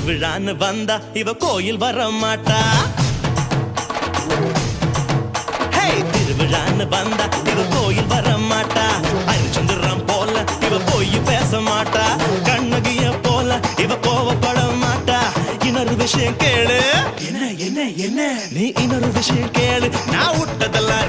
திருவிழான்னு வந்தா இவ கோயில் வர மாட்டா. திருவிழான்னு வந்தா இவ கோயில் வர மாட்டா. ஹரிச்சந்திரன் போல இவ போய் பேச மாட்டா. கண்ணகிய போல இவ கோவப்பட மாட்டா. இன்னொரு விஷயம் கேளு. என்ன என்ன என்ன நீ இன்னொரு விஷயம் கேளு. நான் விட்டதெல்லாம்